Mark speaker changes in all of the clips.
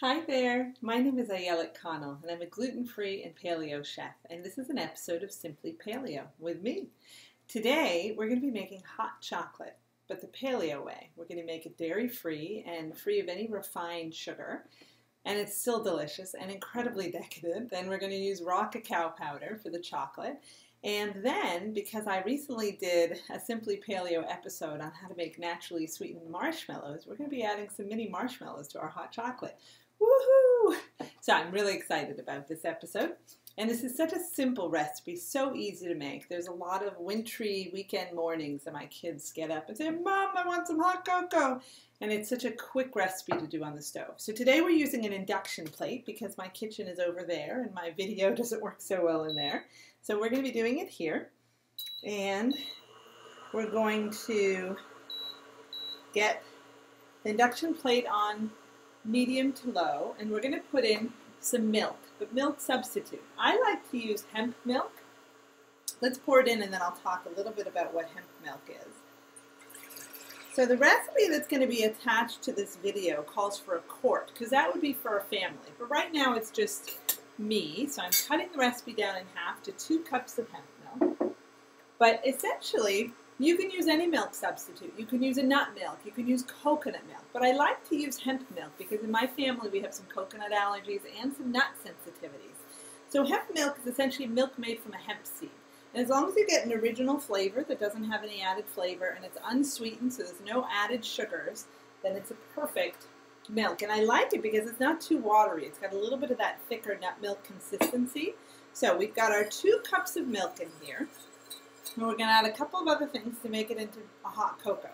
Speaker 1: Hi there, my name is Ayelet Connell and I'm a gluten-free and paleo chef, and this is an episode of Simply Paleo with me. Today we're going to be making hot chocolate, but the paleo way. We're going to make it dairy-free and free of any refined sugar, and it's still delicious and incredibly decadent. Then we're going to use raw cacao powder for the chocolate. And then, because I recently did a Simply Paleo episode on how to make naturally sweetened marshmallows, we're going to be adding some mini marshmallows to our hot chocolate. Woohoo! So I'm really excited about this episode. And this is such a simple recipe, so easy to make. There's a lot of wintry weekend mornings that my kids get up and say, "Mom, I want some hot cocoa." And it's such a quick recipe to do on the stove. So today we're using an induction plate because my kitchen is over there and my video doesn't work so well in there. So we're going to be doing it here. And we're going to get the induction plate on medium to low, and we're going to put in some milk, but milk substitute. I like to use hemp milk. Let's pour it in and then I'll talk a little bit about what hemp milk is. So the recipe that's going to be attached to this video calls for a quart, because that would be for a family. But right now it's just me, so I'm cutting the recipe down in half to 2 cups of hemp milk. But essentially, you can use any milk substitute. You can use a nut milk. You can use coconut milk. But I like to use hemp milk because in my family we have some coconut allergies and some nut sensitivities. So hemp milk is essentially milk made from a hemp seed. And as long as you get an original flavor that doesn't have any added flavor and it's unsweetened, so there's no added sugars, then it's a perfect milk. And I like it because it's not too watery. It's got a little bit of that thicker nut milk consistency. So we've got our 2 cups of milk in here. And we're going to add a couple of other things to make it into a hot cocoa.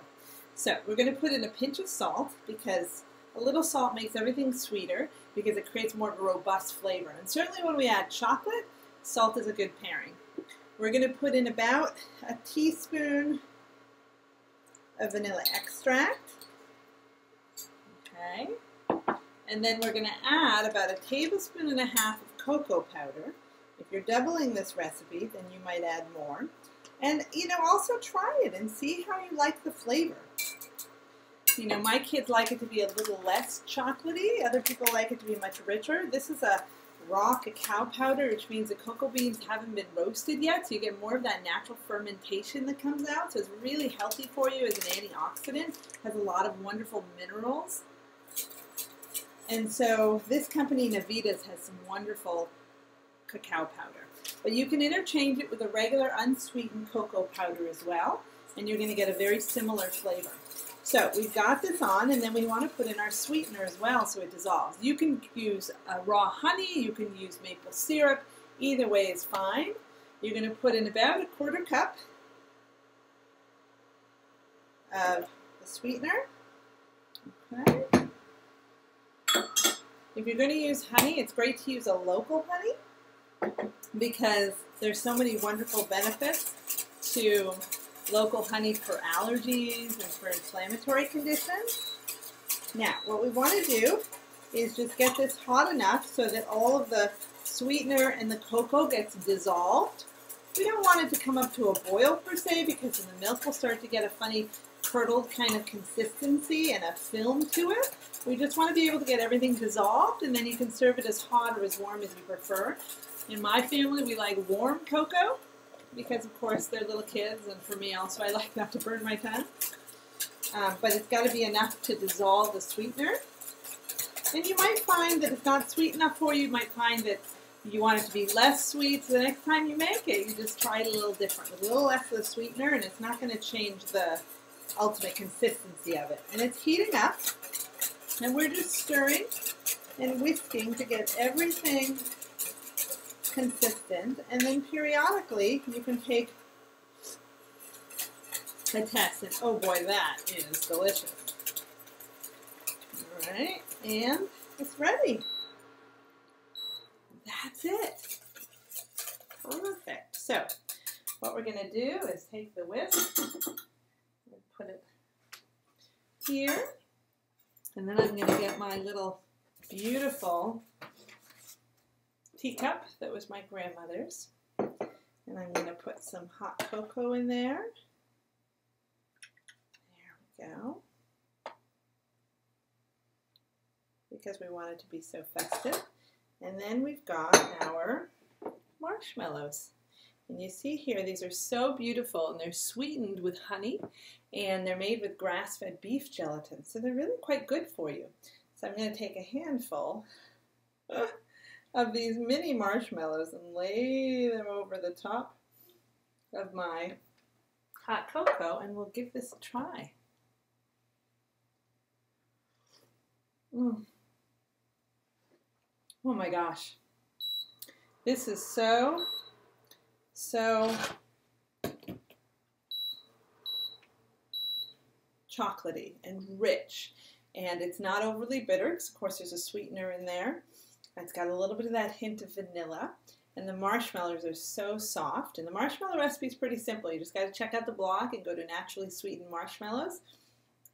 Speaker 1: So we're going to put in a pinch of salt because a little salt makes everything sweeter because it creates more of a robust flavor. And certainly when we add chocolate, salt is a good pairing. We're going to put in about a teaspoon of vanilla extract. Okay. And then we're going to add about 1.5 tablespoons of cocoa powder. If you're doubling this recipe, then you might add more. And, also try it and see how you like the flavor. My kids like it to be a little less chocolatey. Other people like it to be much richer. This is a raw cacao powder, which means the cocoa beans haven't been roasted yet, so you get more of that natural fermentation that comes out. So it's really healthy for you as an antioxidant. It has a lot of wonderful minerals. And so this company, Navitas, has some wonderful cacao powder. But you can interchange it with a regular unsweetened cocoa powder as well, and you're going to get a very similar flavor. So we've got this on, and then we want to put in our sweetener as well so it dissolves. You can use raw honey, you can use maple syrup, either way is fine. You're going to put in about 1/4 cup of the sweetener. Okay. If you're going to use honey, it's great to use a local honey, because there's so many wonderful benefits to local honey for allergies and for inflammatory conditions. Now, what we want to do is just get this hot enough so that all of the sweetener and the cocoa gets dissolved. We don't want it to come up to a boil per se, because then the milk will start to get a funny curdled kind of consistency and a film to it. We just want to be able to get everything dissolved, and then you can serve it as hot or as warm as you prefer. In my family, we like warm cocoa because, of course, they're little kids, and for me also, I like not to burn my tongue. But it's got to be enough to dissolve the sweetener. And you might find that it's not sweet enough for you. You might find that you want it to be less sweet, so the next time you make it, you just try it a little different, with a little less of the sweetener, and it's not going to change the ultimate consistency of it. And it's heating up, and we're just stirring and whisking to get everything consistent, and then periodically you can take a test, and oh boy, that is delicious. Alright, and it's ready. That's it. Perfect. So, what we're going to do is take the whisk and put it here, and then I'm going to get my little beautiful teacup that was my grandmother's, and I'm going to put some hot cocoa in there. There we go. because we want it to be so festive. And then we've got our marshmallows. And you see here, these are so beautiful, and they're sweetened with honey, and they're made with grass-fed beef gelatin. So they're really quite good for you. So I'm going to take a handful of these mini marshmallows and lay them over the top of my hot cocoa, and we'll give this a try. Oh my gosh. This is so chocolatey and rich, and it's not overly bitter because of course there's a sweetener in there. It's got a little bit of that hint of vanilla, and the marshmallows are so soft. And the marshmallow recipe is pretty simple. You just got to check out the blog and go to naturally sweetened marshmallows,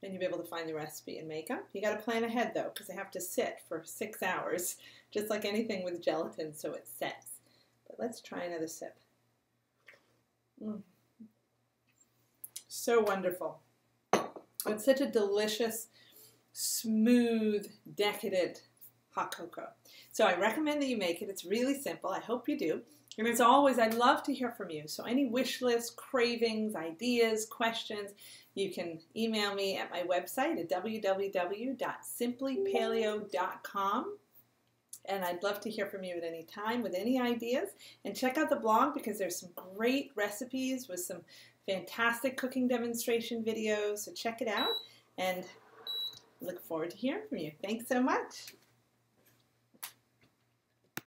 Speaker 1: and you'll be able to find the recipe and make them. You got to plan ahead though, because they have to sit for 6 hours, just like anything with gelatin, so it sets. But let's try another sip. So wonderful. It's such a delicious, smooth, decadent hot cocoa. So I recommend that you make it. It's really simple. I hope you do. And as always, I'd love to hear from you. So any wish lists, cravings, ideas, questions, you can email me at my website at www.simplypaleo.com. And I'd love to hear from you at any time with any ideas. And check out the blog because there's some great recipes with some fantastic cooking demonstration videos. So check it out and look forward to hearing from you. Thanks so much.